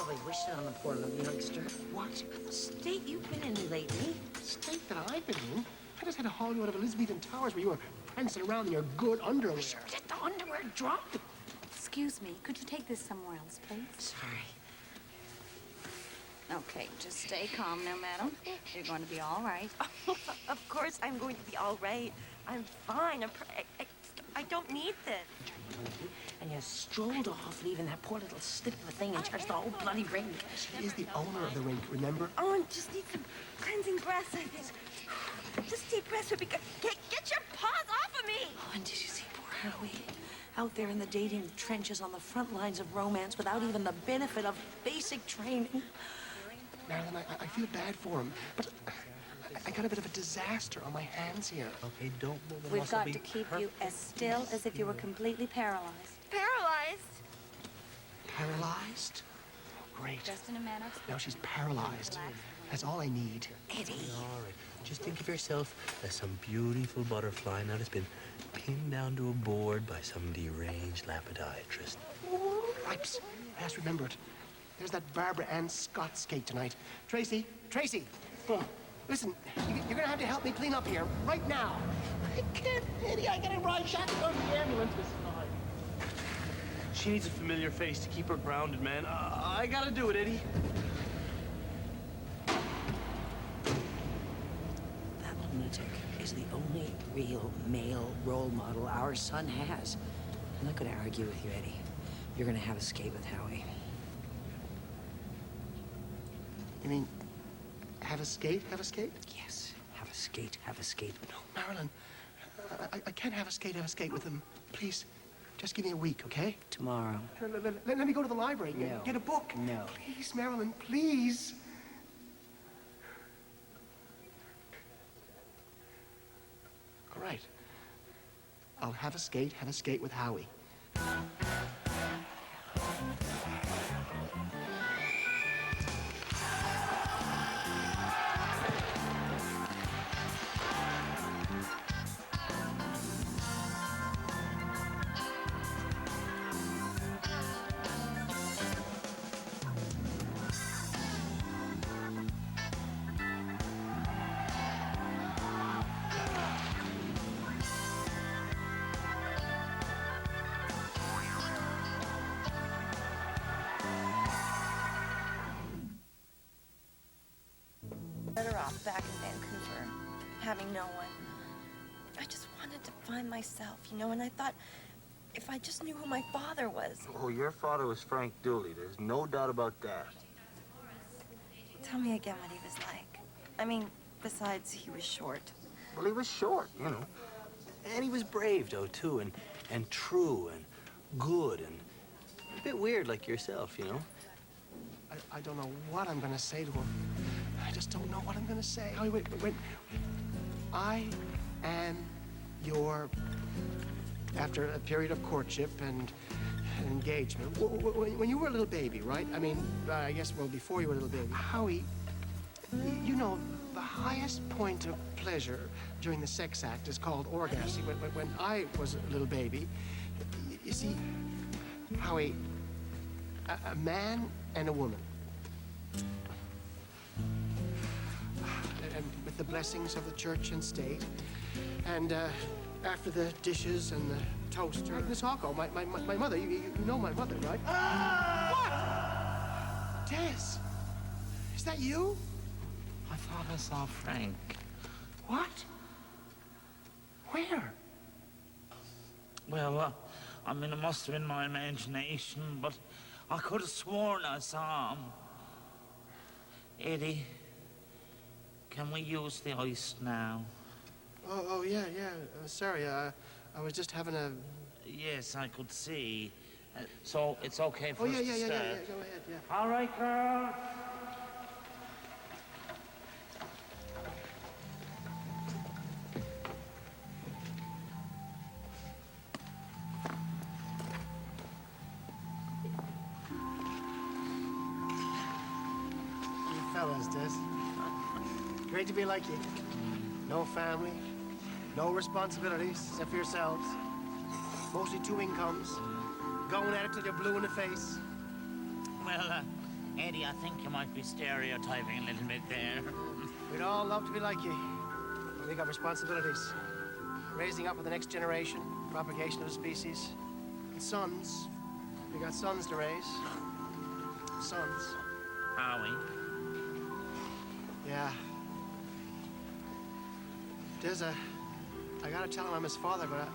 probably wished it on the poor little youngster. What? The state you've been in lately. State that I've been in? I just had to haul you out of Elizabethan Towers where you were prancing around in your good underwear. Sure, let the underwear drop. Excuse me, could you take this somewhere else, please? Sorry. Okay, just stay calm now, madam. You're going to be all right. Of course I'm going to be all right. I'm fine. I don't need this. And you strolled off, leaving that poor little slip of a thing in charge of the whole bloody rink. She is the owner of the rink, remember? Oh, and just need some cleansing breaths, I think. Just deep breaths would be good. Get your paws off of me! Oh, and did you see poor Howie? Out there in the dating trenches on the front lines of romance without even the benefit of basic training. Marilyn, I feel bad for him, but I got a bit of a disaster on my hands here. Okay, don't move. We've got to keep you as still as if you were completely paralyzed. Paralyzed? Paralyzed? Oh, great. Just in a manner of Now she's paralyzed. That's all I need. Eddie. All right. Just think of yourself as some beautiful butterfly now that's been pinned down to a board by some deranged lapodiatrist. Ripes. I just remembered. There's that Barbara Ann Scott skate tonight. Tracy! Listen, you're gonna have to help me clean up here, right now. I can't, Eddie. I gotta ride shotgun to the ambulance. She needs a familiar face to keep her grounded, man. I gotta do it, Eddie. That lunatic is the only real male role model our son has. I'm not gonna argue with you, Eddie. You're gonna have a skate with Howie. You mean, have a skate? Have a skate? Yes, have a skate, have a skate. No, Marilyn, I can't have a skate with him. Please, just give me a week, okay? Tomorrow. Let me go to the library and No. get a book. No. Please, Marilyn, please. All right. I'll have a skate with Howie. Better off back in Vancouver, having no one. I just wanted to find myself, you know, and I thought if I just knew who my father was. Oh, your father was Frank Dooley. There's no doubt about that. Tell me again what he was like. I mean, besides he was short. Well, he was short, you know. And he was brave, though, too, and true and good and a bit weird like yourself, you know. I don't know what I'm gonna say to him. I just don't know what I'm gonna say. Howie, wait. I am your... After a period of courtship and engagement, when you were a little baby, right? I mean, I guess, well, before you were a little baby. Howie, you know, the highest point of pleasure during the sex act is called orgasm. When I was a little baby, you see, Howie, a man and a woman. And with the blessings of the church and state, and after the dishes and the toaster. Miss Hawko, my mother, you know my mother, right? Ah! What? Tess, is that you? I thought I saw Frank. What? Where? Well, I mean, it must have been my imagination, but I could have sworn I saw him. Eddie, can we use the ice now? Oh, yeah. Sorry, I was just having a... Yes, I could see. So it's okay for us to yeah. start? Go ahead, yeah. All right, girl. You fellas, Des. Great to be like you. No family, no responsibilities except for yourselves. Mostly two incomes. Going at it till you're blue in the face. Well, Eddie, I think you might be stereotyping a little bit there. We'd all love to be like you. But we got responsibilities. Raising up of the next generation, propagation of the species. And sons. We got sons to raise. Sons. Howie. Yeah. I gotta tell him I'm his father, but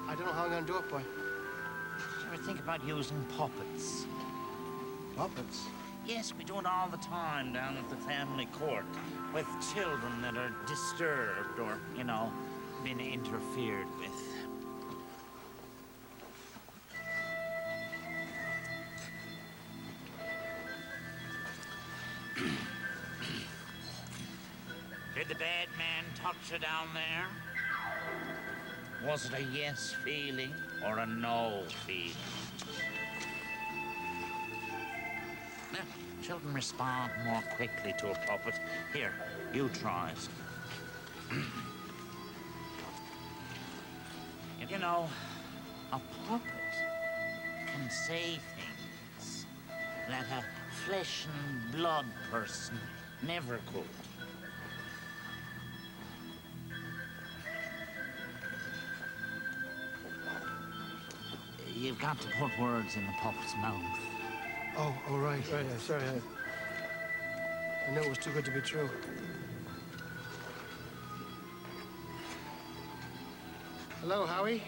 I don't know how I'm gonna do it, boy. Did you ever think about using puppets? Puppets? Yes, we do it all the time down at the family court with children that are disturbed or, you know, been interfered with. Did the bad man touch you down there? Was it a yes feeling or a no feeling? Now, children respond more quickly to a puppet. Here, you try it. You know, a puppet can say things that a flesh and blood person never could. You've got to put words in the puppet's mouth. Oh, right. Sorry. I knew it was too good to be true. Hello, Howie.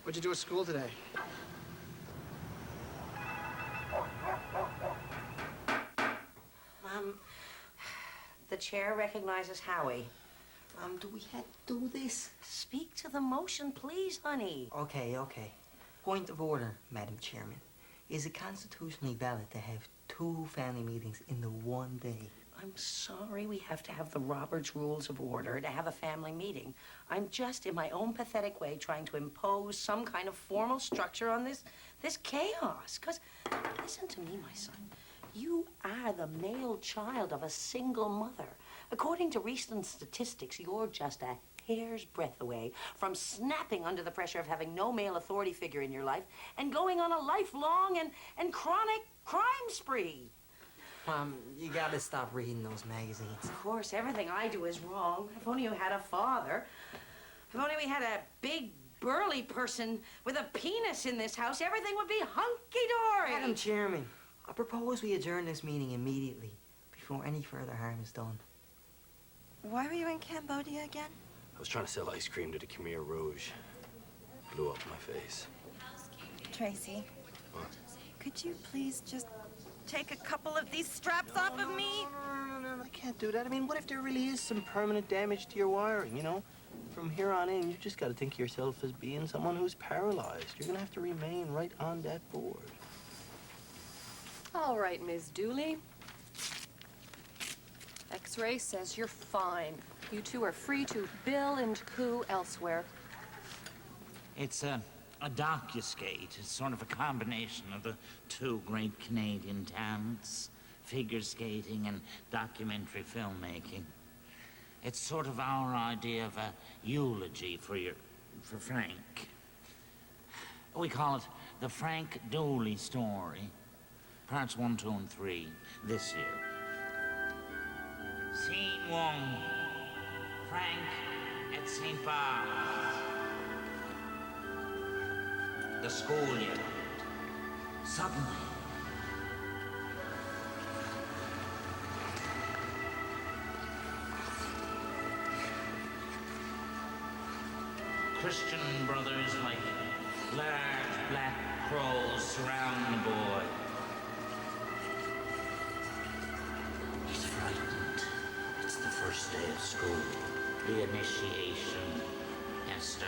What'd you do at school today? The chair recognizes Howie. Do we have to do this? Speak to the motion, please, honey. Okay. Point of order, Madam Chairman. Is it constitutionally valid to have 2 family meetings in the one day? I'm sorry we have to have the Roberts Rules of Order to have a family meeting. I'm just, in my own pathetic way, trying to impose some kind of formal structure on this chaos. Because, listen to me, my son. You are the male child of a single mother. According to recent statistics, you're just a hair's breadth away from snapping under the pressure of having no male authority figure in your life and going on a lifelong and chronic crime spree. Mom, you gotta stop reading those magazines. Of course, everything I do is wrong. If only you had a father. If only we had a big, burly person with a penis in this house, everything would be hunky-dory. Madam Chairman, I propose we adjourn this meeting immediately before any further harm is done. Why were you in Cambodia again? I was trying to sell ice cream to the Khmer Rouge. Blew up my face. Tracy. What? Could you please just take a couple of these straps off of me? No, I can't do that. I mean, what if there really is some permanent damage to your wiring, you know? From here on in, you just got to think of yourself as being someone who's paralyzed. You're going to have to remain right on that board. All right, Ms. Dooley. X-ray says you're fine. You two are free to bill and coo elsewhere. It's a docu-skate. It's sort of a combination of the 2 great Canadian talents, figure skating and documentary filmmaking. It's sort of our idea of a eulogy for Frank. We call it the Frank Dooley story. Parts 1, 2, and 3 this year. Scene 1. Frank at St. Bart's. The schoolyard. Suddenly, Christian brothers like large black crows surround the boy. He's frightened. It's the first day of school. The initiation has started.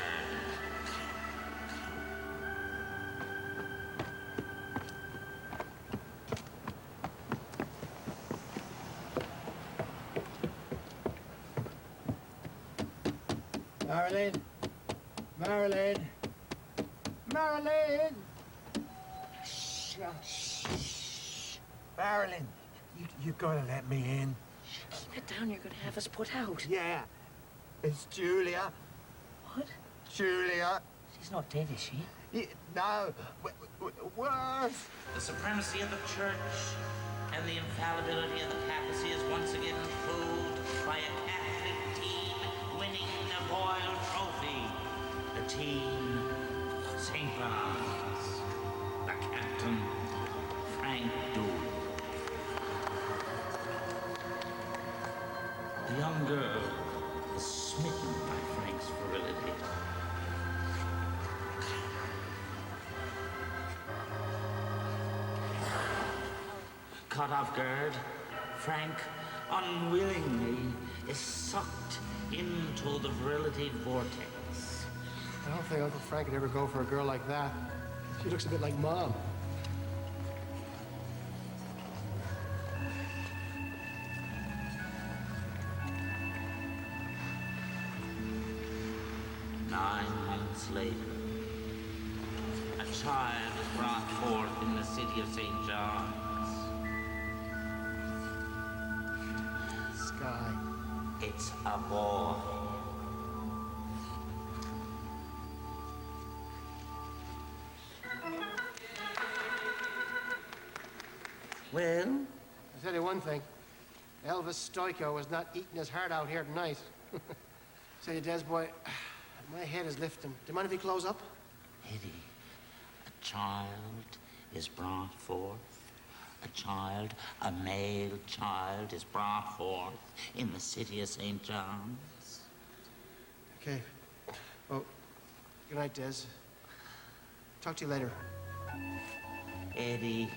Marilyn! Shh. Marilyn, you gotta let me in. Keep it down, you're gonna have us put out. Yeah. It's Julia. What? Julia. She's not dead, is she? Yeah, no, worse. The supremacy of the church and the infallibility of the papacy is once again proved by a Catholic team winning a royal trophy. The team St. Barnes, the captain, Frank Dooley. The young girl is smitten by Frank's virility. Caught off guard, Frank unwillingly is sucked into the virility vortex. I don't think Uncle Frank would ever go for a girl like that. She looks a bit like Mom. Months later, a child is brought forth in the city of St. John's. Sky. It's a boy. Well? I'll tell you one thing. Elvis Stoico was not eating his heart out here tonight. Say, Des, boy, my head is lifting. Do you mind if you close up? Eddie, a child is brought forth. A child, a male child, is brought forth in the city of St. John's. Okay. Well, good night, Des. Talk to you later. Eddie.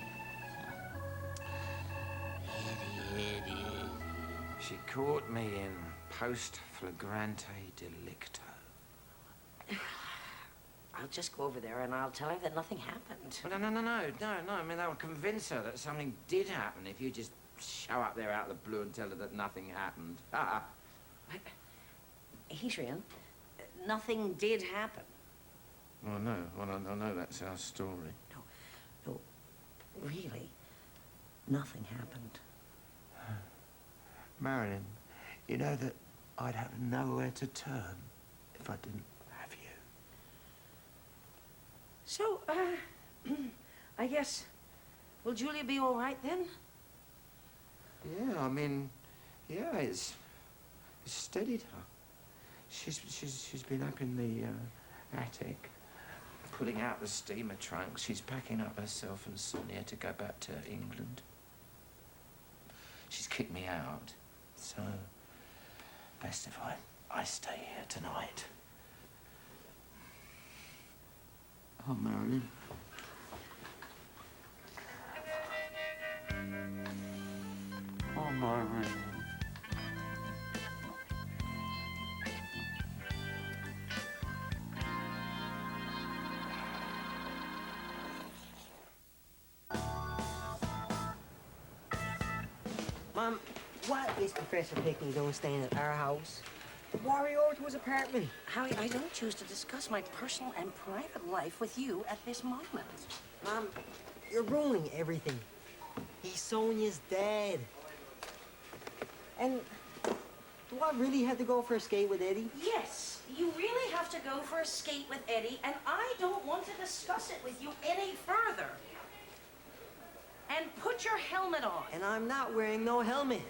Eddie. She caught me in post flagrante delicto. I'll just go over there and I'll tell her that nothing happened. Well, no. I mean, that would convince her that something did happen if you just show up there out of the blue and tell her that nothing happened. Adrian, nothing did happen. Well, no. Well, I know that's our story. No, really, nothing happened. Marilyn, you know that I'd have nowhere to turn if I didn't have you. So, I guess, will Julia be all right then? Yeah, I mean, yeah, it's steadied her. She's been up in the attic, pulling out the steamer trunks. She's packing up herself and Sonia to go back to England. She's kicked me out, so best if I stay here tonight. Oh, Marilyn. Oh, Marilyn. Mom, what is Professor Pickney doing staying at our house? Why are you over to his apartment? Howie, I don't choose to discuss my personal and private life with you at this moment. Mom, you're ruining everything. He's Sonia's dad. And do I really have to go for a skate with Eddie? Yes, you really have to go for a skate with Eddie, and I don't want to discuss it with you any further. And put your helmet on. And I'm not wearing no helmet.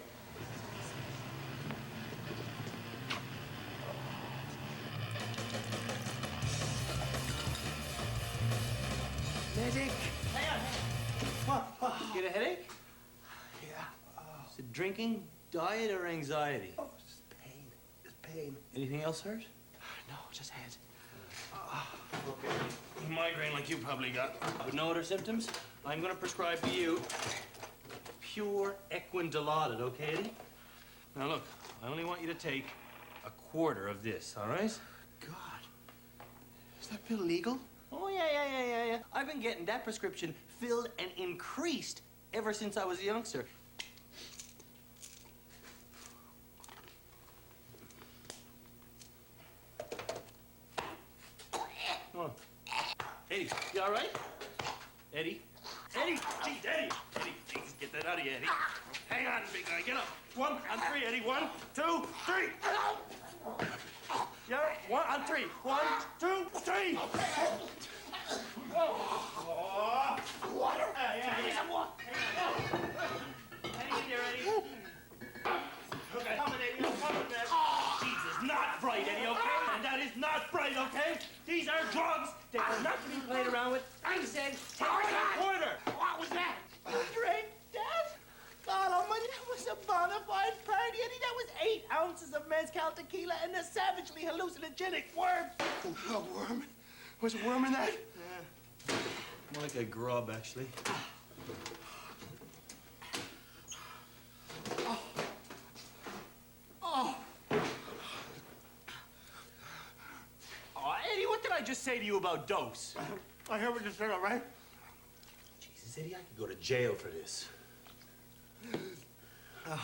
Medic! What? Get a headache? Yeah. Is it drinking, diet, or anxiety? Oh, it's just pain. It's pain. Anything else hurt? No, just head. Okay. Migraine like you probably got. With no other symptoms, I'm gonna prescribe to you pure equine dilaudid, okay, Eddie? Now look, I only want you to take a quarter of this, all right? God. Is that pill legal? Oh, yeah. I've been getting that prescription filled and increased ever since I was a youngster. Come on. Eddie, you all right? Eddie? Eddie! Jeez, Eddie! Eddie, Jesus, get that out of you, Eddie. Hang on, big guy. Get up. 1 on 3, Eddie. 1, 2, 3. Yeah, 1. On three. 1, 2, 3. Water! Yeah. Eddie, you ready? Okay. Coming, Eddie. I'm coming, man. Jesus, not bright, Eddie, okay? And that is not bright, okay? These are drugs. They are not to be played around with. I said, take a quarter. What was that? Drink, Dad? God almighty, that was a bona fide party, Eddie. That was 8 ounces of mezcal tequila and a savagely hallucinogenic worm. A worm? Was a worm in that? More like a grub, actually. Oh, Eddie, what did I just say to you about dose? I heard what you said, all right? Jesus, Eddie, I could go to jail for this. I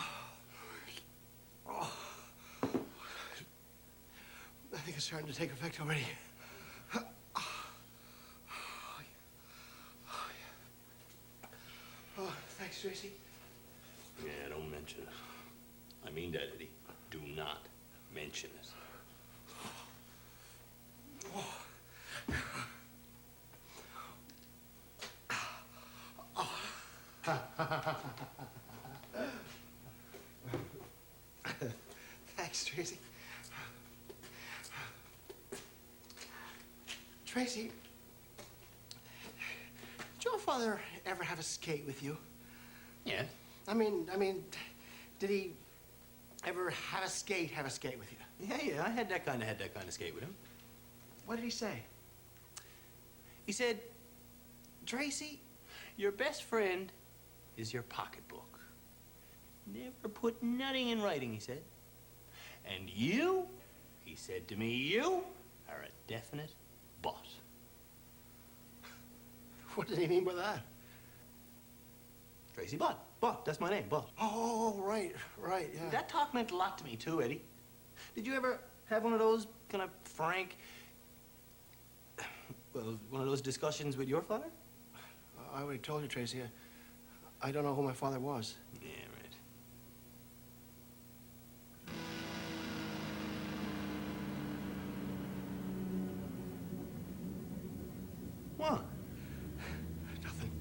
think it's starting to take effect already. Oh, thanks, Tracy. Yeah, don't mention it. I mean that, Eddie. Do not mention it. Thanks, Tracy. Tracy, did your father ever have a skate with you? Yeah. I mean, did he ever have a skate with you? Yeah, I had that kind of skate with him. What did he say? He said, Tracy, your best friend is your pocketbook. Never put nothing in writing, he said. And you, he said to me, you are a definite bot. What did he mean by that? Tracy Bot. Bot, that's my name, Bot. Oh, right, yeah. That talk meant a lot to me, too, Eddie. Did you ever have one of those kind of frank, well, one of those discussions with your father? I already told you, Tracy. I don't know who my father was. Yeah, right. What? Nothing.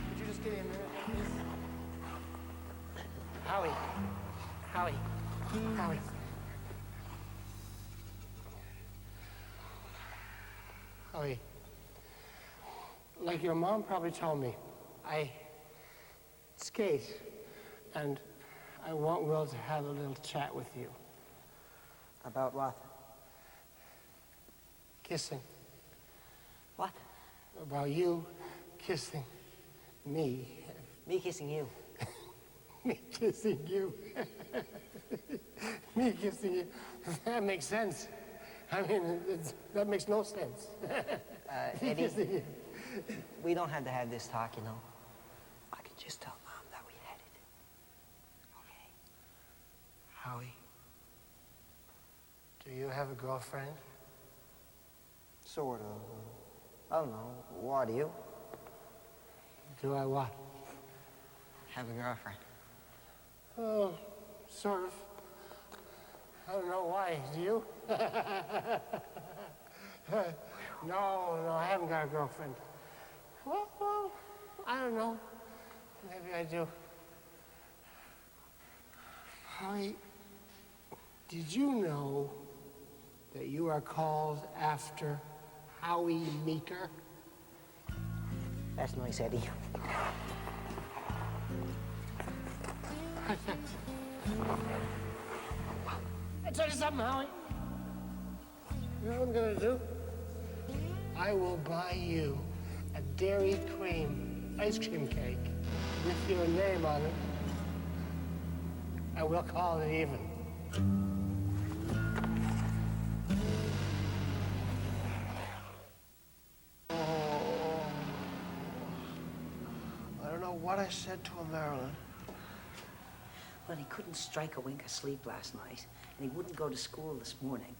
Could you just get in there, please? Howie. Howie, like your mom probably told me, I skate, and I want Will to have a little chat with you. About what? Kissing. What? About you kissing me. Me kissing you. Me kissing you. Me kissing you. That makes sense. I mean, that makes no sense. Me Eddie, kissing you. we don't have to have this talk, you know. I could just tell Mom that we had it. Okay? Howie, do you have a girlfriend? Sort of. I don't know. What do you? Do I what? Have a girlfriend. Oh, sort of. I don't know why. Do you? No, I haven't got a girlfriend. Well, I don't know. Maybe I do. Howie, did you know that you are called after Howie Meeker? That's nice, Eddie. I tell you something, Howie. You know what I'm gonna do? I will buy you a Dairy Queen ice cream cake with your name on it, and we'll call it even. I don't don't know what I said to him, Marilyn. Well, he couldn't strike a wink of sleep last night, and he wouldn't go to school this morning.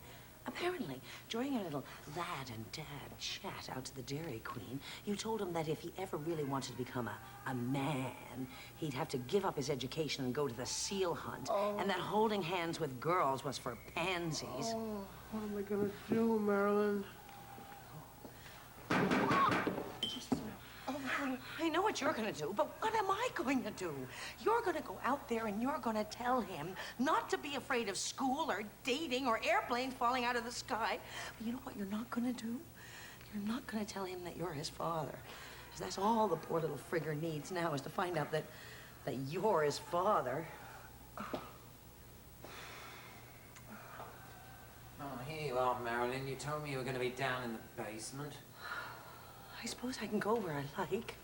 Apparently, during a little lad and dad chat out to the Dairy Queen, you told him that if he ever really wanted to become a man, he'd have to give up his education and go to the seal hunt, and that holding hands with girls was for pansies. Oh, what am I gonna do, Marilyn? I know what you're gonna do, but what am I going to do? You're gonna go out there and you're gonna tell him not to be afraid of school or dating or airplanes falling out of the sky. But you know what you're not gonna do? You're not gonna tell him that you're his father. 'Cause that's all the poor little frigger needs now, is to find out that you're his father. Oh, here you are, Marilyn. You told me you were going to be down in the basement. I suppose I can go where I like.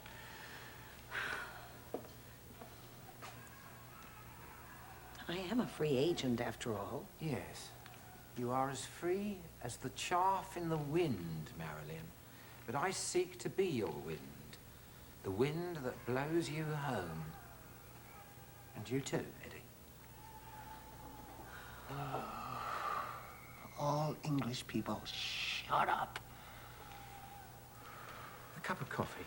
I am a free agent, after all. Yes. You are as free as the chaff in the wind, Marilyn. But I seek to be your wind. The wind that blows you home. And you too, Eddie. All English people, shut up. A cup of coffee.